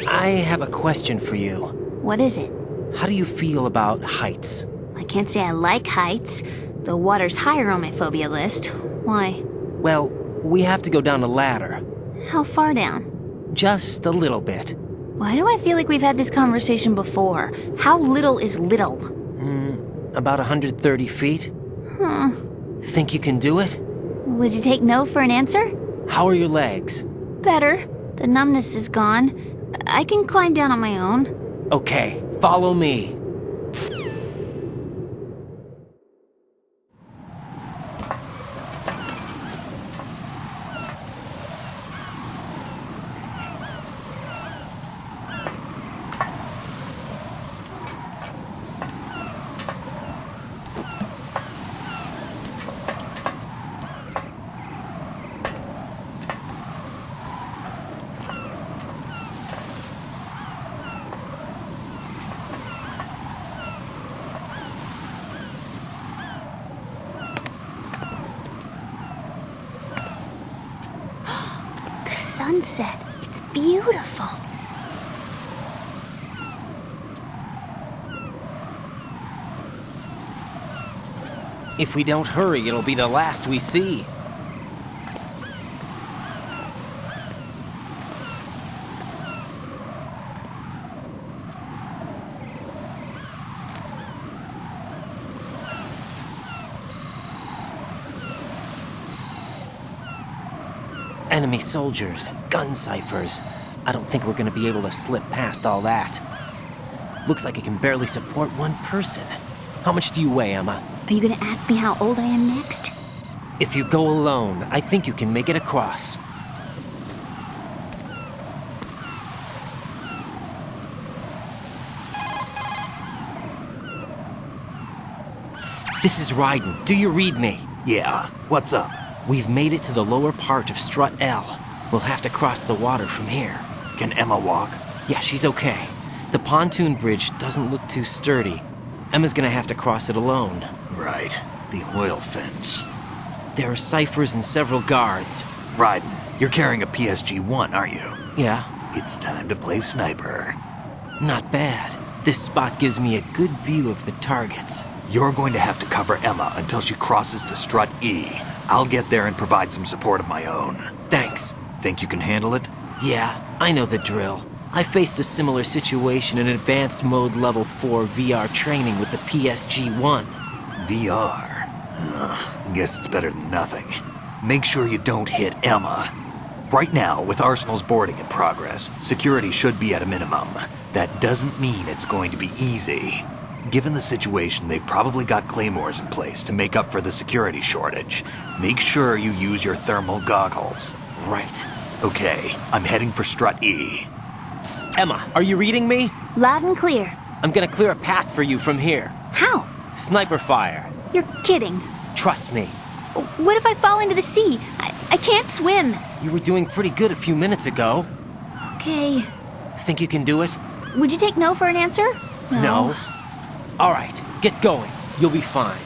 I have a question for you. What is it? How do you feel about heights? I can't say I like heights. The water's higher on my phobia list. Why? Well, we have to go down a ladder. How far down? Just a little bit. Why do I feel like we've had this conversation before? How little is little? About 130 feet. Think you can do it? Would you take no for an answer? How are your legs? Better. The numbness is gone. I can climb down on my own. Okay, follow me. Sunset. It's beautiful. If we don't hurry, it'll be the last we see. Enemy soldiers, gun ciphers. I don't think we're gonna be able to slip past all that. Looks like it can barely support one person. How much do you weigh, Emma? Are you gonna ask me how old I am next? If you go alone, I think you can make it across. This is Raiden. Do you read me? Yeah, what's up? We've made it to the lower part of Strut L. We'll have to cross the water from here. Can Emma walk? Yeah, she's okay. The pontoon bridge doesn't look too sturdy. Emma's gonna have to cross it alone. Right, the oil fence. There are ciphers and several guards. Raiden, you're carrying a PSG-1, aren't you? Yeah, It's time to play sniper. not bad. This spot gives me a good view of the targets. You're going to have to cover Emma until she crosses to Strut E. I'll get there and provide some support of my own. Thanks. Think you can handle it? Yeah, I know the drill. I faced a similar situation in Advanced Mode Level 4 VR training with the PSG-1. VR? Guess it's better than nothing. Make sure you don't hit Emma. Right now, with Arsenal's boarding in progress, security should be at a minimum. That doesn't mean it's going to be easy. Given the situation, they've probably got claymores in place to make up for the security shortage. Make sure you use your thermal goggles. Right. Okay, I'm heading for Strut E. Emma, are you reading me? Loud and clear. I'm gonna clear a path for you from here. How? Sniper fire. You're kidding. Trust me. What if I fall into the sea? I can't swim. You were doing pretty good a few minutes ago. Okay. Think you can do it? Would you take no for an answer? No. All right, get going. You'll be fine.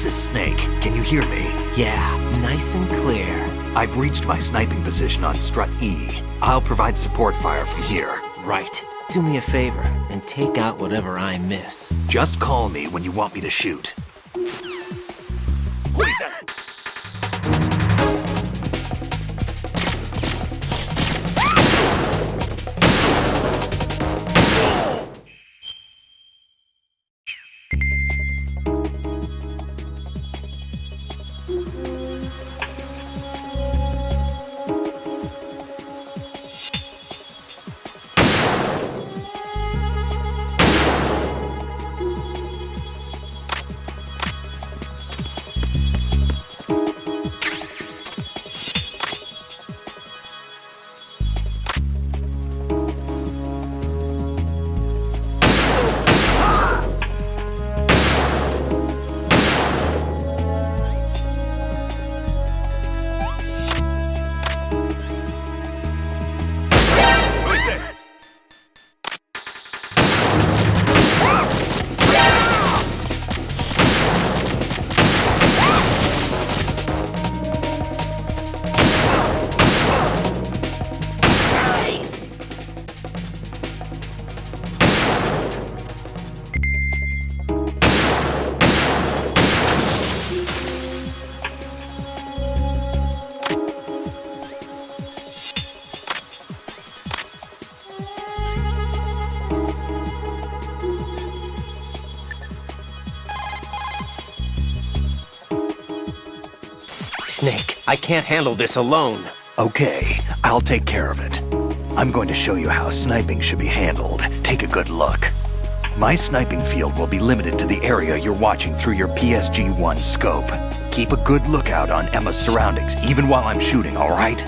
This is Snake. Can you hear me? Yeah, nice and clear. I've reached my sniping position on Strut E. I'll provide support fire from here. Right. Do me a favor and take out whatever I miss. Just call me when you want me to shoot. Snake, I can't handle this alone. Okay, I'll take care of it. I'm going to show you how sniping should be handled. Take a good look. My sniping field will be limited to the area you're watching through your PSG-1 scope. Keep a good lookout on Emma's surroundings, even while I'm shooting, all right?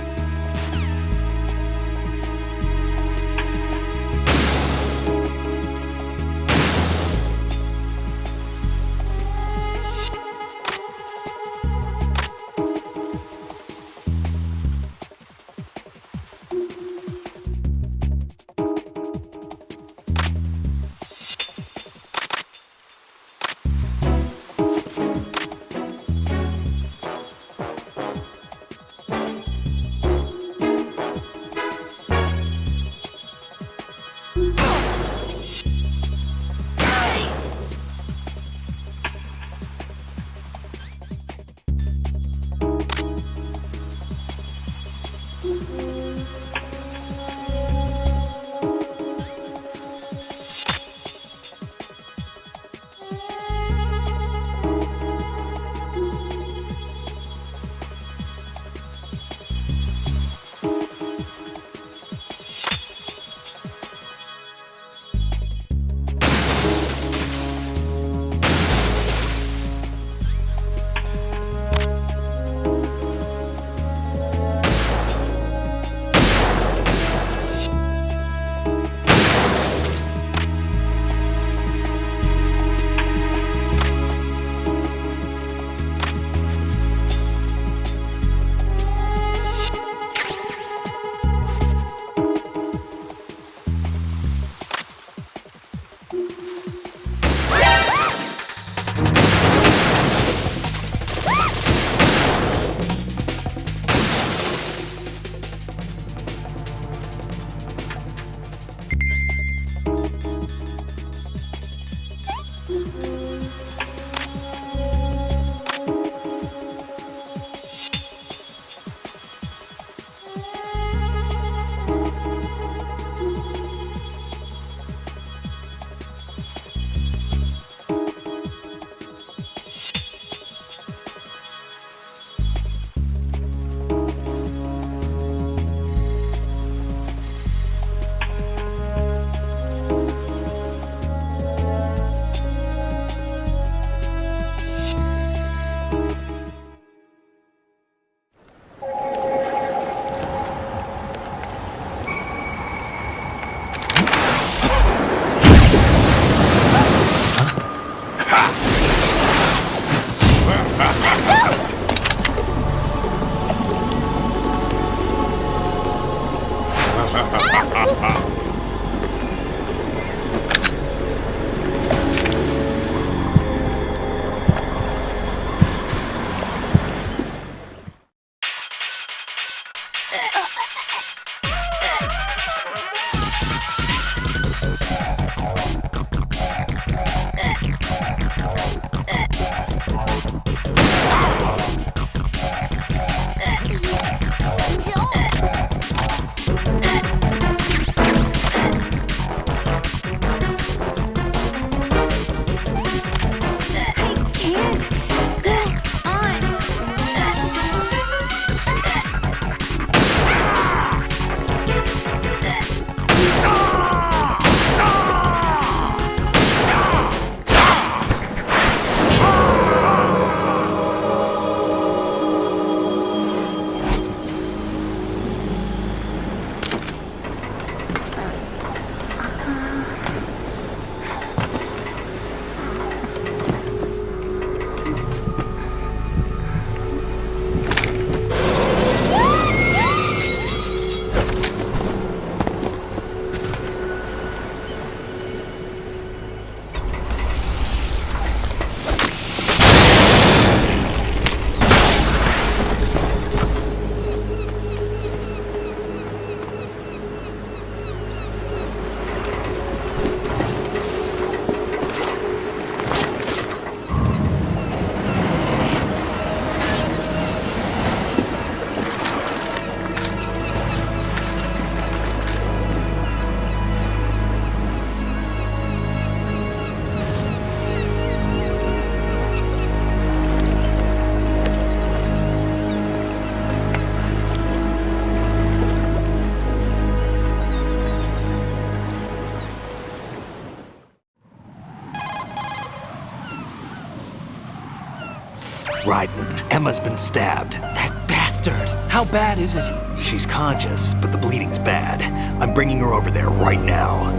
Raiden, Emma's been stabbed. That bastard! How bad is it? She's conscious, but the bleeding's bad. I'm bringing her over there right now.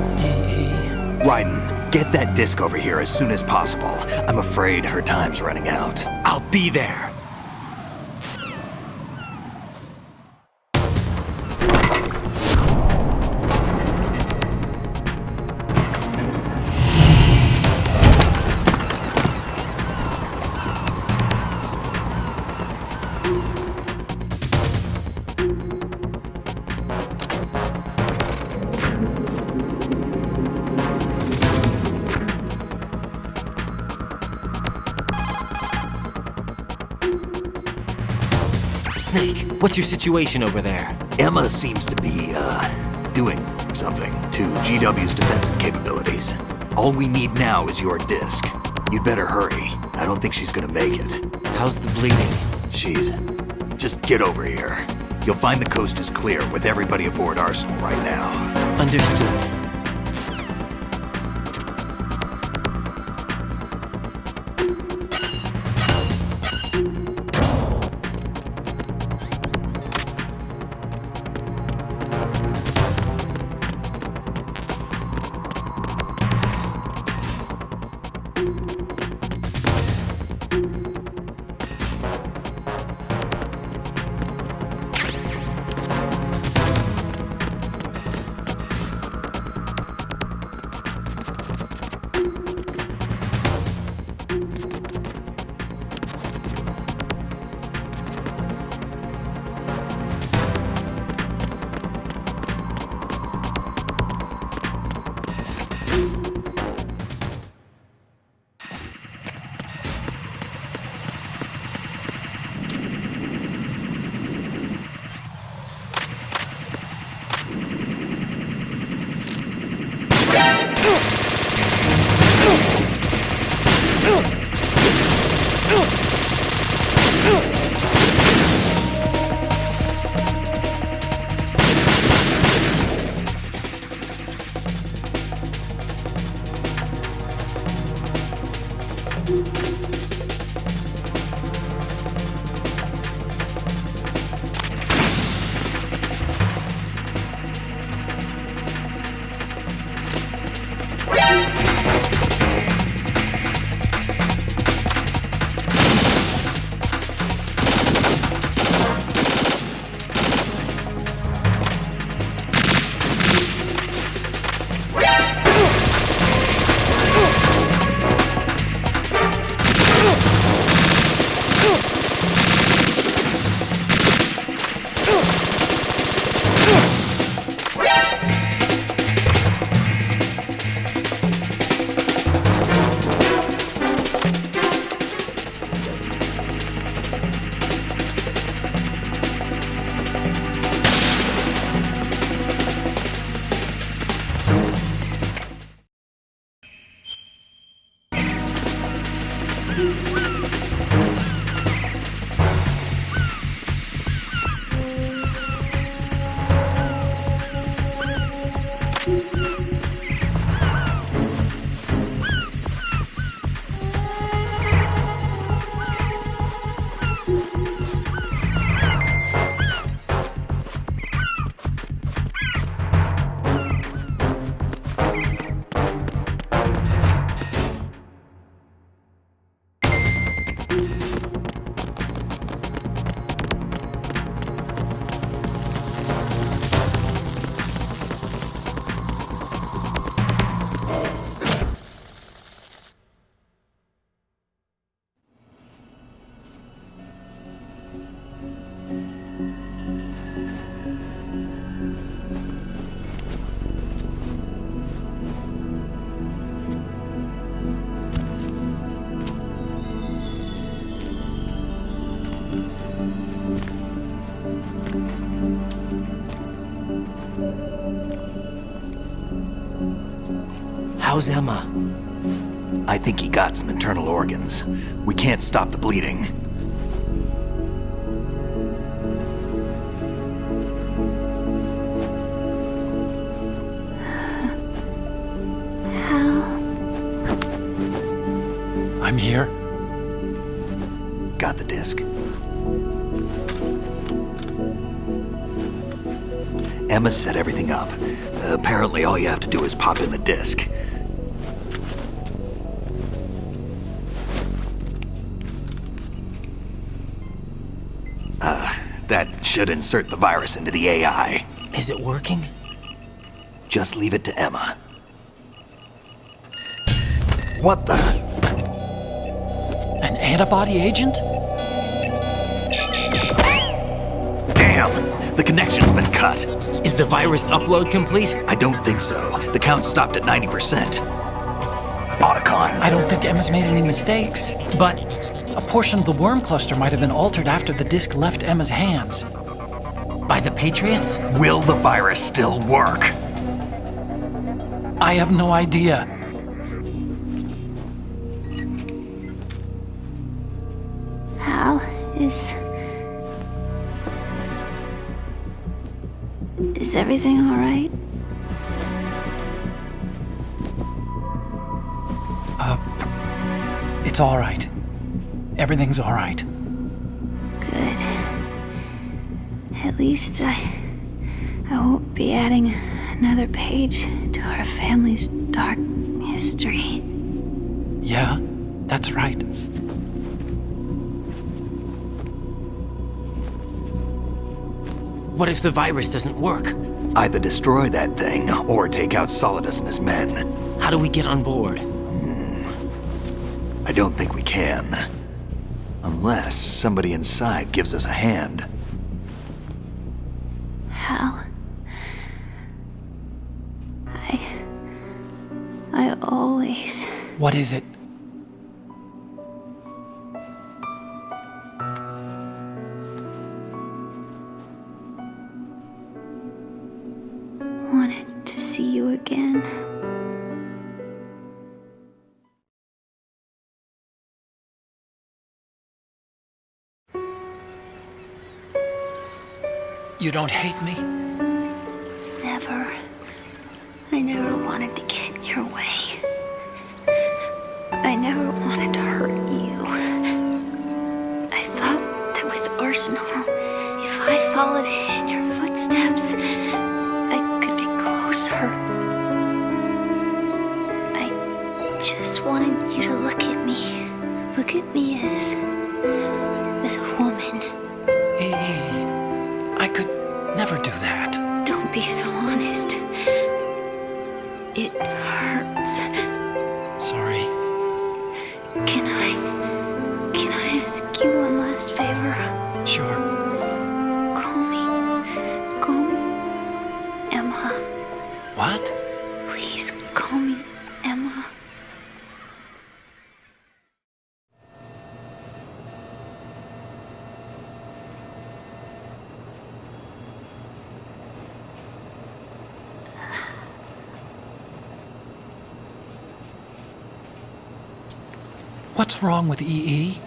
Raiden, get that disc over here as soon as possible. I'm afraid her time's running out. I'll be there! Snake, what's your situation over there? Emma seems to be, doing something to GW's defensive capabilities. All we need now is your disc. You'd better hurry. I don't think she's gonna make it. How's the bleeding? Just get over here. You'll find the coast is clear with everybody aboard Arsenal right now. Understood. How's Emma? I think he got some internal organs. We can't stop the bleeding. I'm here. Got the disc. Emma set everything up. Apparently all you have to do is pop in the disc. That should insert the virus into the AI. Is it working? Just leave it to Emma. What the? An antibody agent? Damn! The connection's been cut. Is the virus upload complete? I don't think so. The count stopped at 90%. Otacon. I don't think Emma's made any mistakes. But A portion of the worm cluster might have been altered after the disc left Emma's hands. by the Patriots? Will the virus still work? I have no idea. Hal, is everything all right? It's all right. Everything's all right. Good. At least I won't be adding another page to our family's dark history. Yeah, that's right. What if the virus doesn't work? Either destroy that thing or take out Solidus and his men. How do we get on board? I don't think we can. Unless somebody inside gives us a hand. Hal, I always... What is it? wanted to see you again. You don't hate me? Never. I never wanted to get in your way. I never wanted to hurt you. I thought that with Arsenal, if I followed in your footsteps, I could be closer. I just wanted you to look at me. Look at me as a woman. I could never do that. Don't be so honest. It hurts. Sorry. Can I ask you one last favor? Sure. Call me Emma. What? Please call me Emma. What's wrong with EE?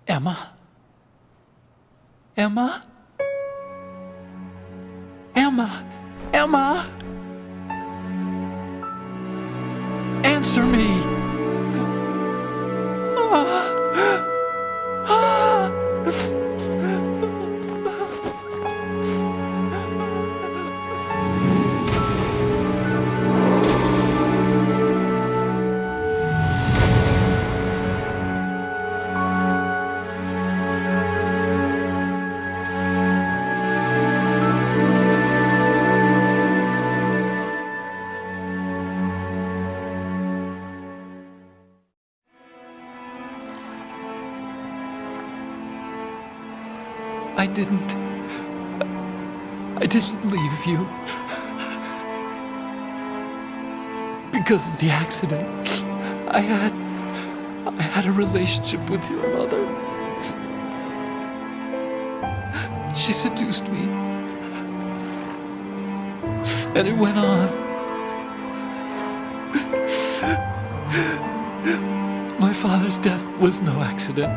Emma? Emma? Emma? Emma? Answer me! I didn't leave you. Because of the accident, I had a relationship with your mother. She seduced me. And it went on. My father's death was no accident.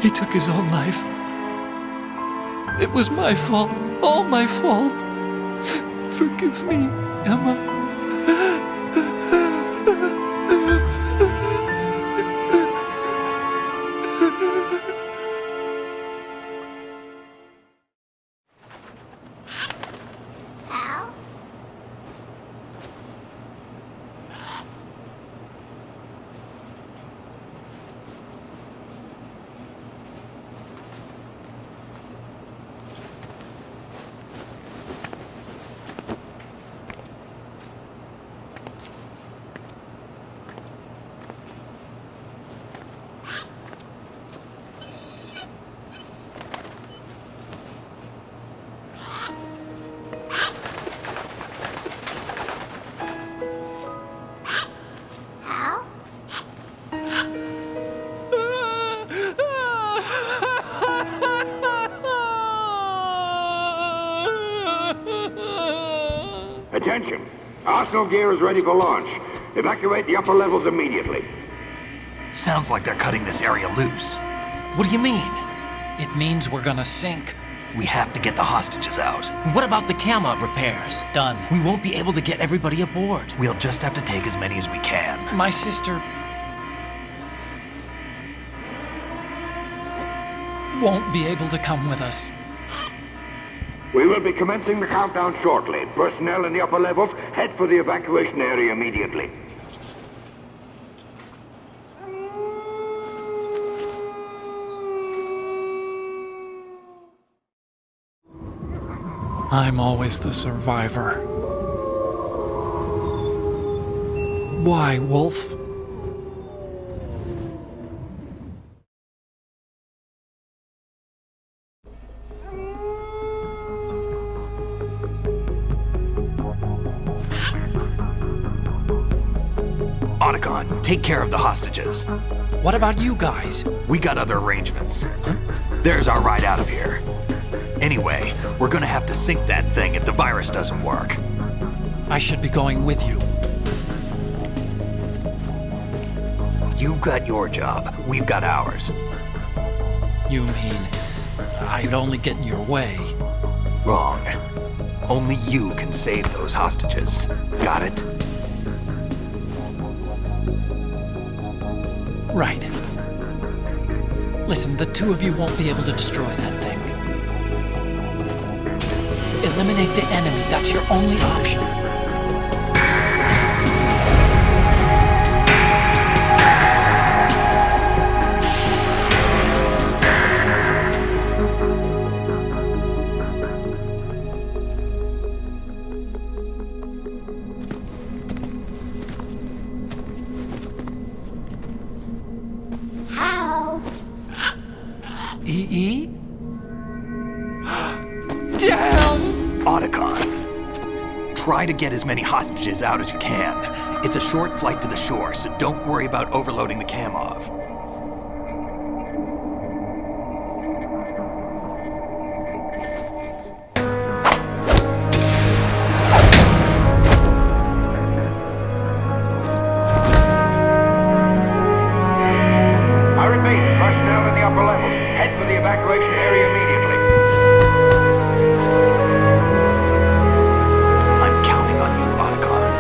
He took his own life. It was my fault, all my fault. Forgive me, Emma. Attention! Arsenal gear is ready for launch. Evacuate the upper levels immediately. Sounds like they're cutting this area loose. What do you mean? It means we're gonna sink. We have to get the hostages out. What about the Camov repairs? Done. We won't be able to get everybody aboard. We'll just have to take as many as we can. My sister won't be able to come with us. We will be commencing the countdown shortly. Personnel in the upper levels, head for the evacuation area immediately. I'm always the survivor. Why, Wolf? Otacon, take care of the hostages. What about you guys? We got other arrangements. There's our ride out of here. Anyway, we're gonna have to sink that thing if the virus doesn't work. I should be going with you. You've got your job, we've got ours. You mean I'd only get in your way? Wrong. Only you can save those hostages. Got it? Right. Listen, the two of you won't be able to destroy that thing. Eliminate the enemy. That's your only option. How? EE? Damn! Otacon, try to get as many hostages out as you can. It's a short flight to the shore, so don't worry about overloading the Camov. I repeat, personnel in the upper levels, head for the evacuation area immediately. I'm counting on you, Otacon.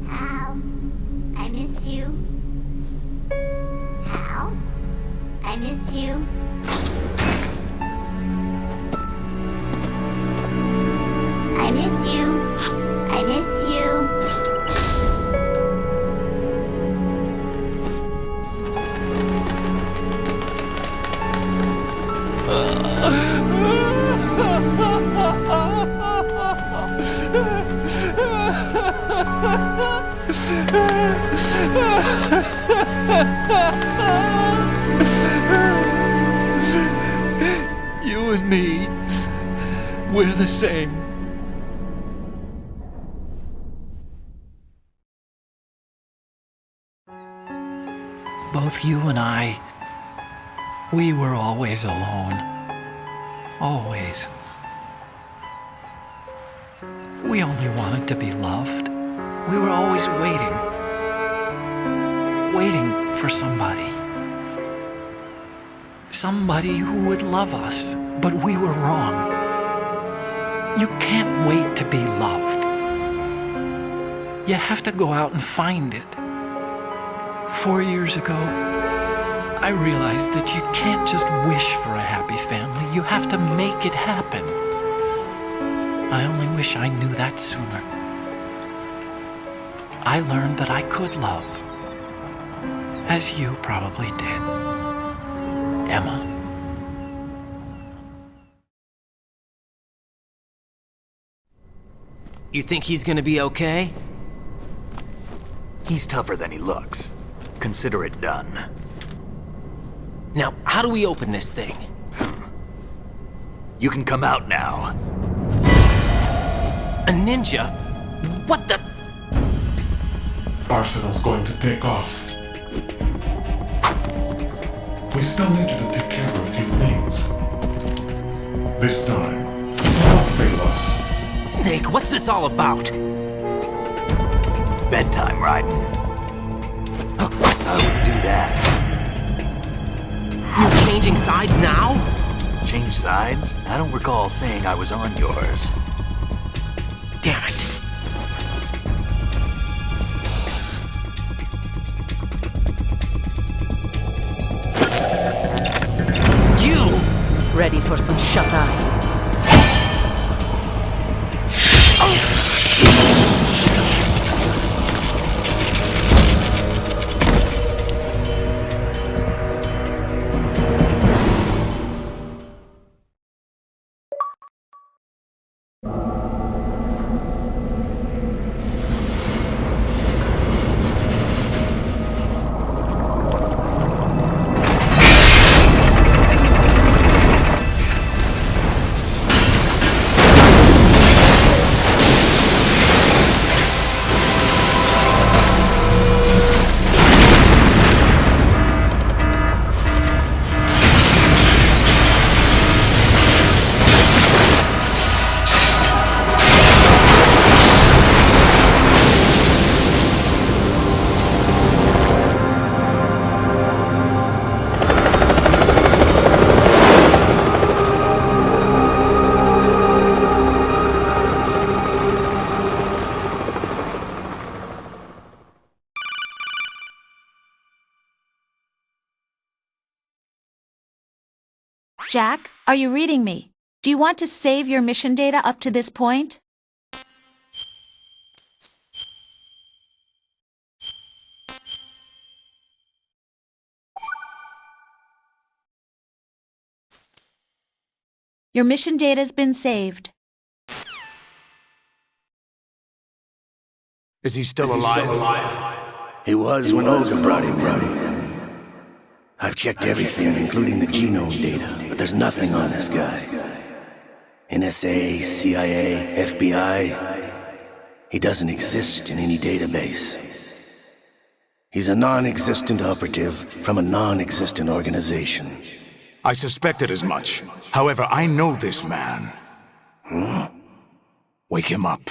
Hal, I miss you. Hal, I miss you. I miss you. I miss you. You and me, we're the same. Both you and I, we were always alone. Always. We only wanted to be loved. We were always waiting. Waiting for somebody. Somebody who would love us, but we were wrong. You can't wait to be loved. You have to go out and find it. 4 years ago, I realized that you can't just wish for a happy family. You have to make it happen. I only wish I knew that sooner. I learned that I could love, as you probably did. Emma. You think he's gonna be okay? He's tougher than he looks. Consider it done. Now, how do we open this thing? You can come out now. A ninja? What the? Arsenal's going to take off. We still need you to take care of a few things. This time, do not fail us. Snake, what's this all about? Bedtime, Raiden. I would do that. You're changing sides now? Change sides? I don't recall saying I was on yours. Damn it. You! Ready for some shut-eye? Jack, are you reading me? Do you want to save your mission data up to this point? Your mission data's been saved. Is he still alive? He was when Olga brought him in. I've checked everything, including the genome data, but there's nothing on this guy. NSA, CIA, FBI. He doesn't exist in any database. He's a non-existent operative from a non-existent organization. I suspected as much. However, I know this man. Wake him up.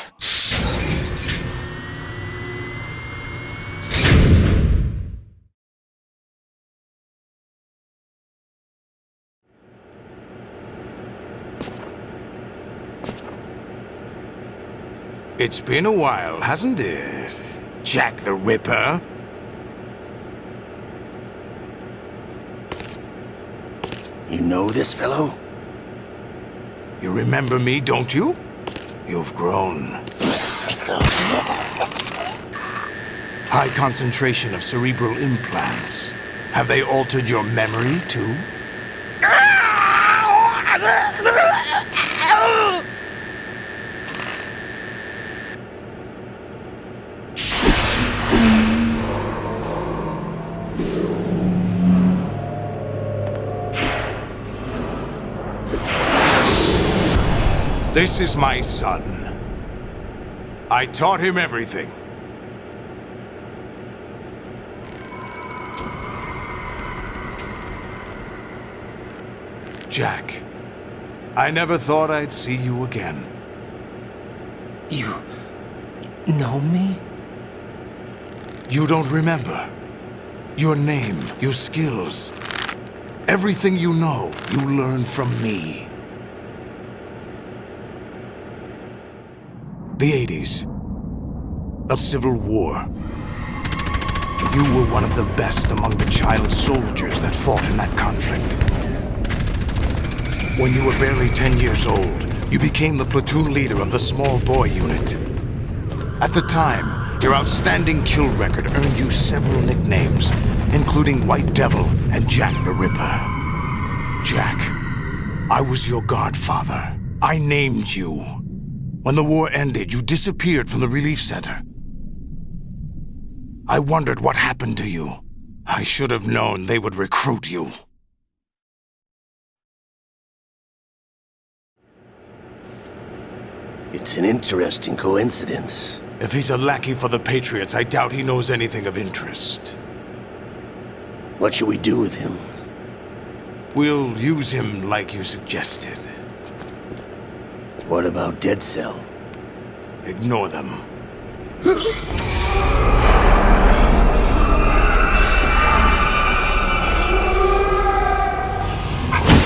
It's been a while, hasn't it? Jack the Ripper? You know this fellow? You remember me, don't you? You've grown. High concentration of cerebral implants. Have they altered your memory, too? This is my son. I taught him everything. Jack, I never thought I'd see you again. You know me? You don't remember. Your name, your skills. Everything you know, you learned from me. The 80s. A civil war. You were one of the best among the child soldiers that fought in that conflict. When you were barely 10 years old, you became the platoon leader of the small boy unit. At the time, your outstanding kill record earned you several nicknames, including White Devil and Jack the Ripper. Jack, I was your godfather. I named you. When the war ended, you disappeared from the relief center. I wondered what happened to you. I should have known they would recruit you. It's an interesting coincidence. If he's a lackey for the Patriots, I doubt he knows anything of interest. What should we do with him? We'll use him like you suggested. What about Dead Cell? Ignore them.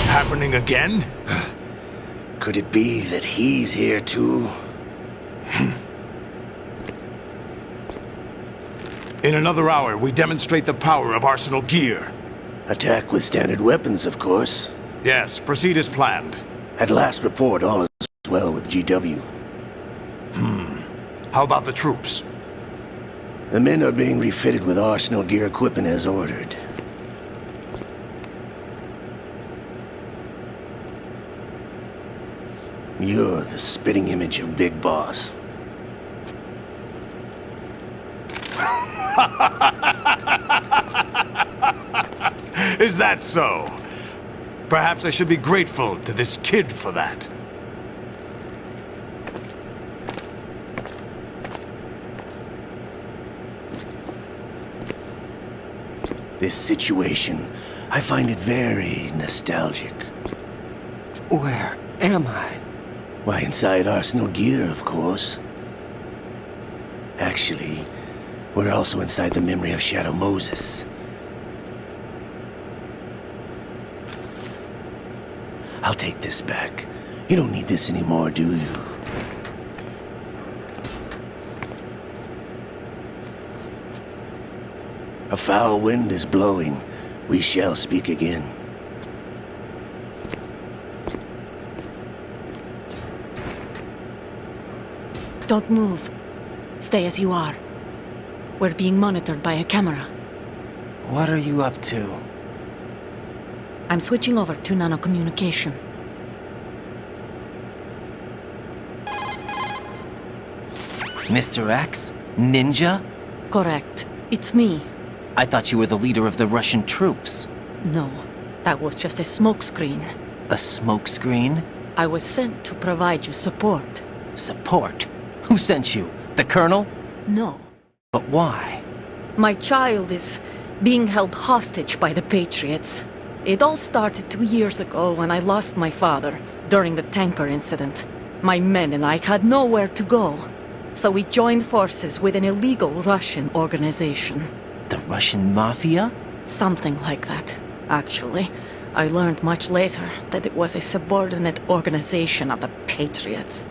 Happening again? Could it be that he's here too? In another hour, we demonstrate the power of Arsenal gear. Attack with standard weapons, of course. Yes, proceed as planned. At last report, all is well with GW. How about the troops? The men are being refitted with Arsenal gear equipment as ordered. You're the spitting image of Big Boss. Is that so? Perhaps I should be grateful to this kid for that. This situation, I find it very nostalgic. Where am I? Why, inside Arsenal gear, of course. Actually, we're also inside the memory of Shadow Moses. I'll take this back. You don't need this anymore, do you? A foul wind is blowing. We shall speak again. Don't move. Stay as you are. We're being monitored by a camera. What are you up to? I'm switching over to nanocommunication. Mr. X? Ninja? Correct. It's me. I thought you were the leader of the Russian troops. No, that was just a smokescreen. A smokescreen? I was sent to provide you support. Support? Who sent you? The Colonel? No. But why? My child is being held hostage by the Patriots. It all started 2 years ago when I lost my father during the tanker incident. My men and I had nowhere to go. So we joined forces with an illegal Russian organization. The Russian Mafia? Something like that, actually. I learned much later that it was a subordinate organization of the Patriots.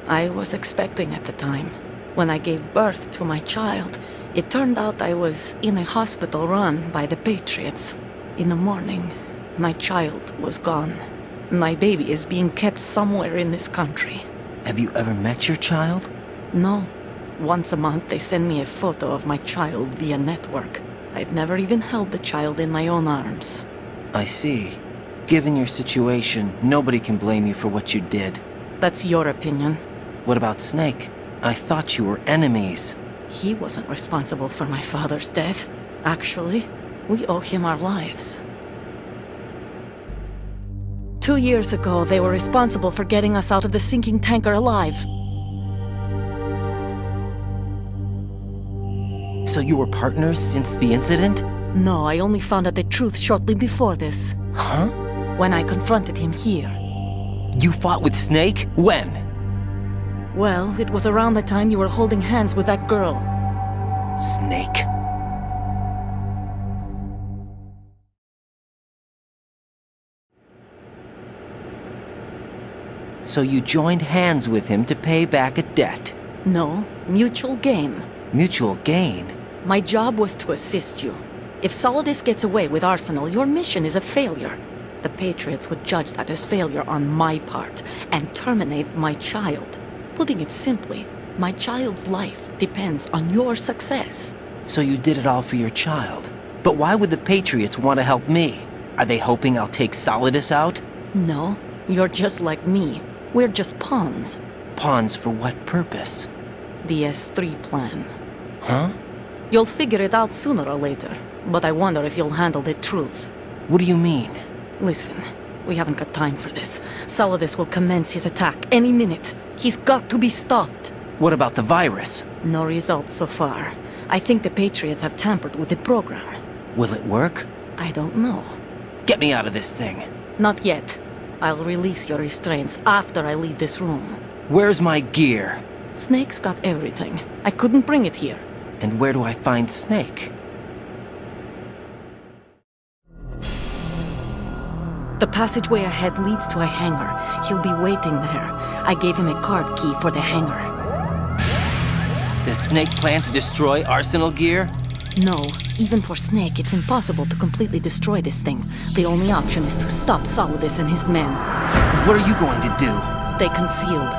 I was expecting at the time. When I gave birth to my child, it turned out I was in a hospital run by the Patriots. In the morning, my child was gone. My baby is being kept somewhere in this country. Have you ever met your child? No. Once a month they send me a photo of my child via network. I've never even held the child in my own arms. I see. Given your situation, nobody can blame you for what you did. That's your opinion. What about Snake? I thought you were enemies. He wasn't responsible for my father's death. Actually, we owe him our lives. 2 years ago, they were responsible for getting us out of the sinking tanker alive. So you were partners since the incident? No, I only found out the truth shortly before this. Huh? When I confronted him here. You fought with Snake? When? Well, it was around the time you were holding hands with that girl. Snake. So you joined hands with him to pay back a debt? No, mutual gain. Mutual gain? My job was to assist you. If Solidus gets away with Arsenal, your mission is a failure. The Patriots would judge that as failure on my part and terminate my child. Putting it simply, my child's life depends on your success. So you did it all for your child. But why would the Patriots want to help me? Are they hoping I'll take Solidus out? No, you're just like me. We're just pawns. Pawns for what purpose? The S3 plan. Huh? You'll figure it out sooner or later, but I wonder if you'll handle the truth. What do you mean? Listen, we haven't got time for this. Solidus will commence his attack any minute. He's got to be stopped. What about the virus? No results so far. I think the Patriots have tampered with the program. Will it work? I don't know. Get me out of this thing. Not yet. I'll release your restraints after I leave this room. Where's my gear? Snake's got everything. I couldn't bring it here. And where do I find Snake? The passageway ahead leads to a hangar. He'll be waiting there. I gave him a card key for the hangar. Does Snake plan to destroy Arsenal gear? No. Even for Snake, it's impossible to completely destroy this thing. The only option is to stop Solidus and his men. What are you going to do? Stay concealed.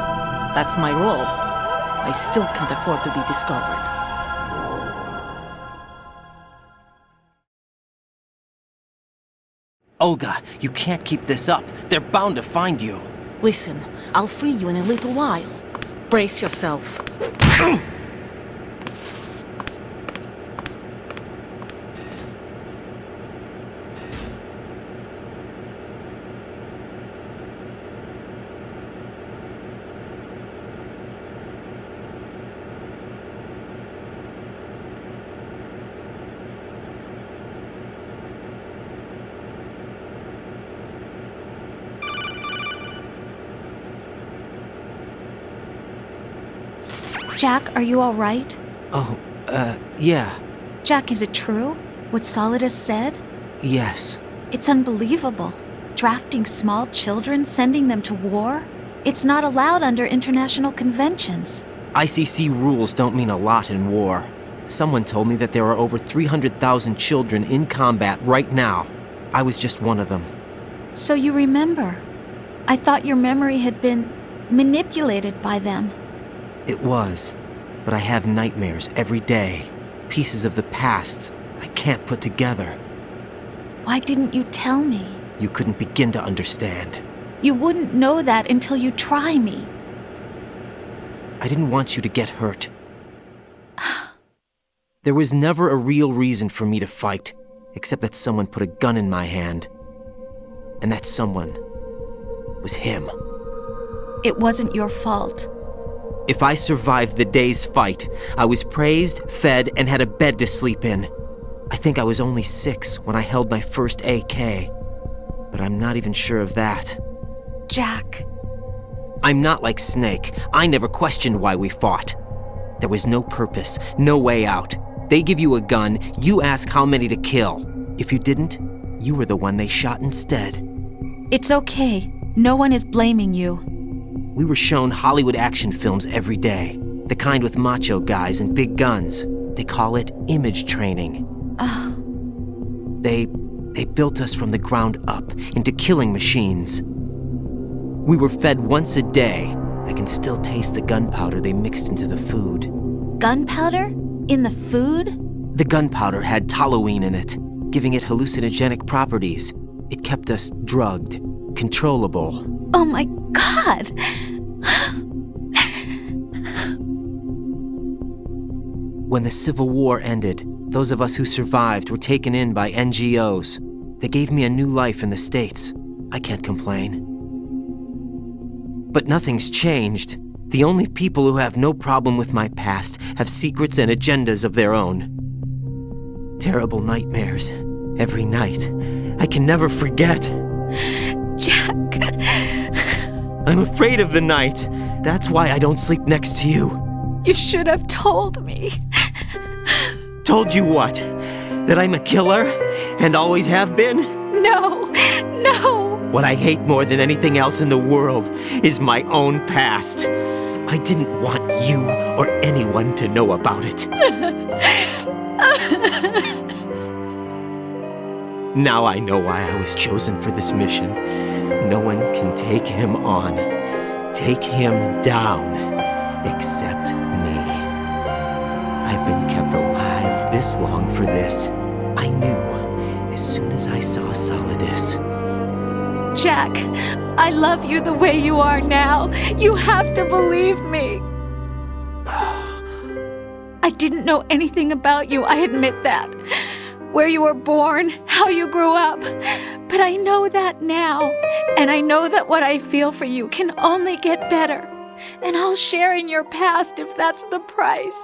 That's my role. I still can't afford to be discovered. Olga, you can't keep this up. They're bound to find you. Listen, I'll free you in a little while. Brace yourself. Jack, are you all right? Oh, yeah. Jack, is it true? What Solidus said? Yes. It's unbelievable. Drafting small children, sending them to war? It's not allowed under international conventions. ICC rules don't mean a lot in war. Someone told me that there are over 300,000 children in combat right now. I was just one of them. So you remember. I thought your memory had been manipulated by them. It was, but I have nightmares every day. Pieces of the past I can't put together. Why didn't you tell me? You couldn't begin to understand. You wouldn't know that until you try me. I didn't want you to get hurt. There was never a real reason for me to fight, except that someone put a gun in my hand. And that someone was him. It wasn't your fault. If I survived the day's fight, I was praised, fed, and had a bed to sleep in. I think I was only 6 when I held my first AK. But I'm not even sure of that. Jack. I'm not like Snake. I never questioned why we fought. There was no purpose, no way out. They give you a gun, you ask how many to kill. If you didn't, you were the one they shot instead. It's okay. No one is blaming you. We were shown Hollywood action films every day. The kind with macho guys and big guns. They call it image training. Ugh. They built us from the ground up into killing machines. We were fed once a day. I can still taste the gunpowder they mixed into the food. Gunpowder? In the food? The gunpowder had toluene in it, giving it hallucinogenic properties. It kept us drugged, controllable. Oh my God! When the Civil War ended, those of us who survived were taken in by NGOs. They gave me a new life in the States. I can't complain. But nothing's changed. The only people who have no problem with my past have secrets and agendas of their own. Terrible nightmares. Every night. I can never forget. Jack. I'm afraid of the night. That's why I don't sleep next to you. You should have told me. Told you what? That I'm a killer? And always have been? No. What I hate more than anything else in the world is my own past. I didn't want you or anyone to know about it. Now I know why I was chosen for this mission. No one can take him on, take him down, except me. I've been kept alive this long for this. I knew as soon as I saw Solidus. Jack, I love you the way you are now. You have to believe me. I didn't know anything about you, I admit that. Where you were born, how you grew up. But I know that now. And I know that what I feel for you can only get better. and I'll share in your past if that's the price.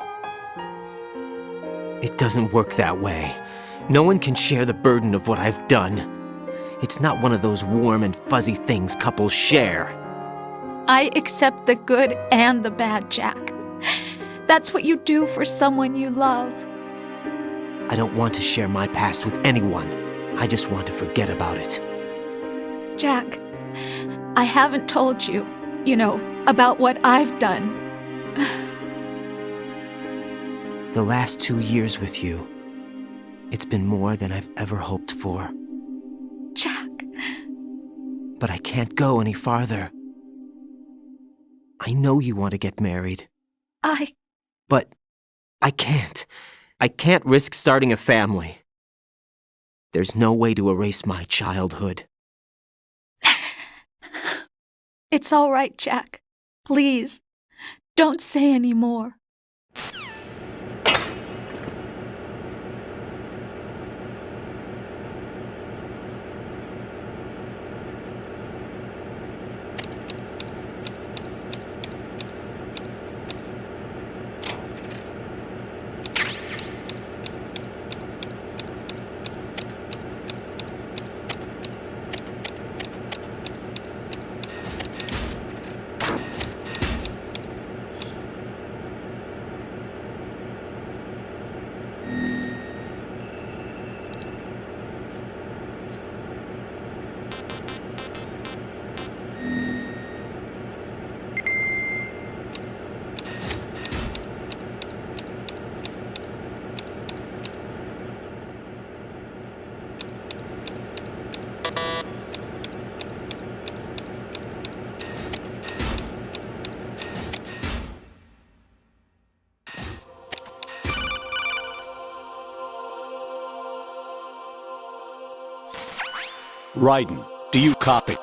It doesn't work that way. No one can share the burden of what I've done. It's not one of those warm and fuzzy things couples share. I accept the good and the bad, Jack. That's what you do for someone you love. I don't want to share my past with anyone. I just want to forget about it. Jack, I haven't told you, about what I've done. The last 2 years with you, it's been more than I've ever hoped for. Jack. But I can't go any farther. I know you want to get married. But I can't. I can't risk starting a family. There's no way to erase my childhood. It's all right, Jack. Please, don't say any more. Raiden, do you copy?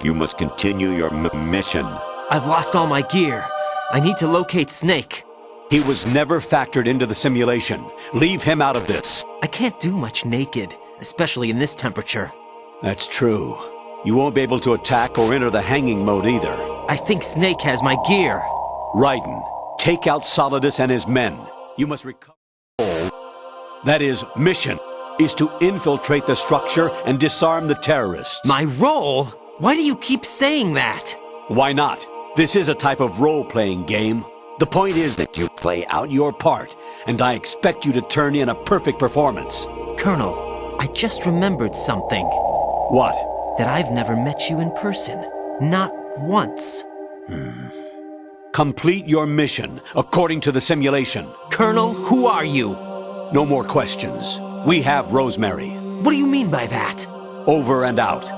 You must continue your mission. I've lost all my gear. I need to locate Snake. He was never factored into the simulation. Leave him out of this. I can't do much naked, especially in this temperature. That's true. You won't be able to attack or enter the hanging mode either. I think Snake has my gear. Raiden, take out Solidus and his men. You must recover. That is, mission is to infiltrate the structure and disarm the terrorists. My role? Why do you keep saying that? Why not? This is a type of role-playing game. The point is that you play out your part, and I expect you to turn in a perfect performance. Colonel, I just remembered something. What? That I've never met you in person. Not once. Complete your mission according to the simulation. Colonel, who are you? No more questions. We have Rosemary. What do you mean by that? Over and out.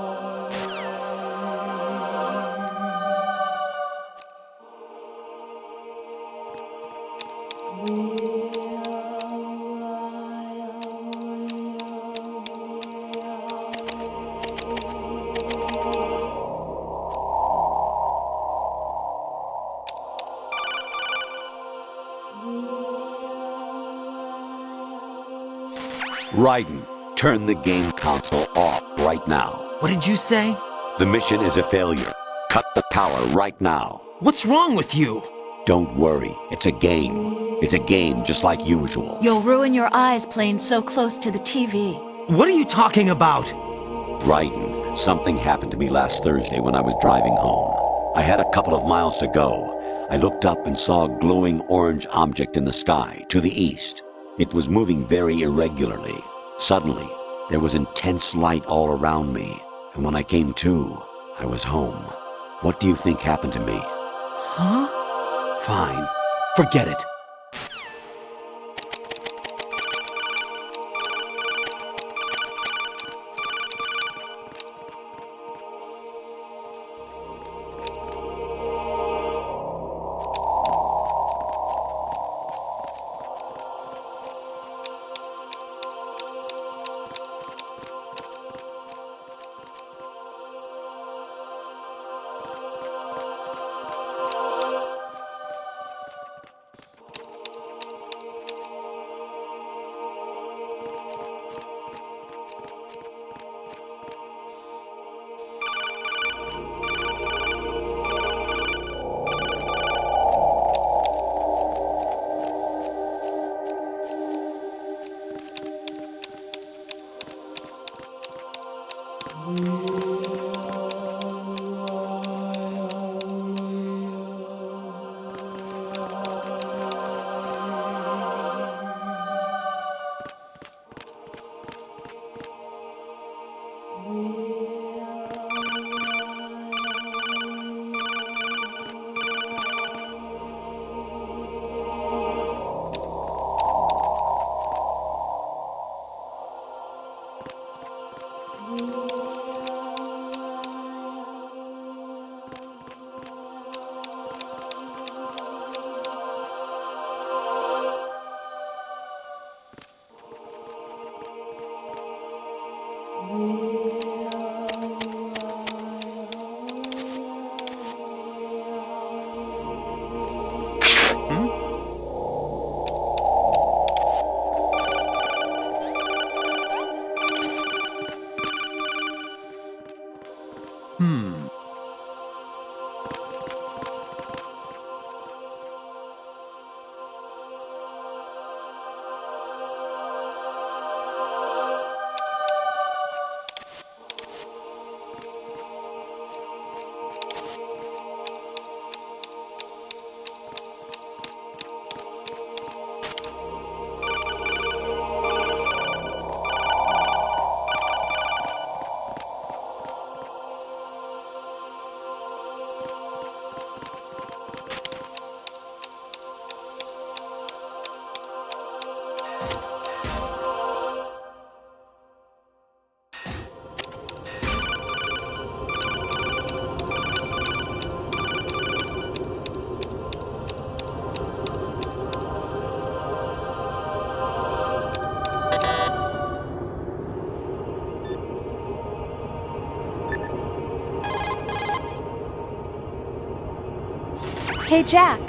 Raiden, turn the game console off right now. What did you say? The mission is a failure. Cut the power right now. What's wrong with you? Don't worry, it's a game. It's a game just like usual. You'll ruin your eyes playing so close to the TV. What are you talking about? Raiden, something happened to me last Thursday when I was driving home. I had a couple of miles to go. I looked up and saw a glowing orange object in the sky to the east. It was moving very irregularly. Suddenly, there was intense light all around me, and when I came to, I was home. What do you think happened to me? Huh? Fine. Forget it. Hey, Jack.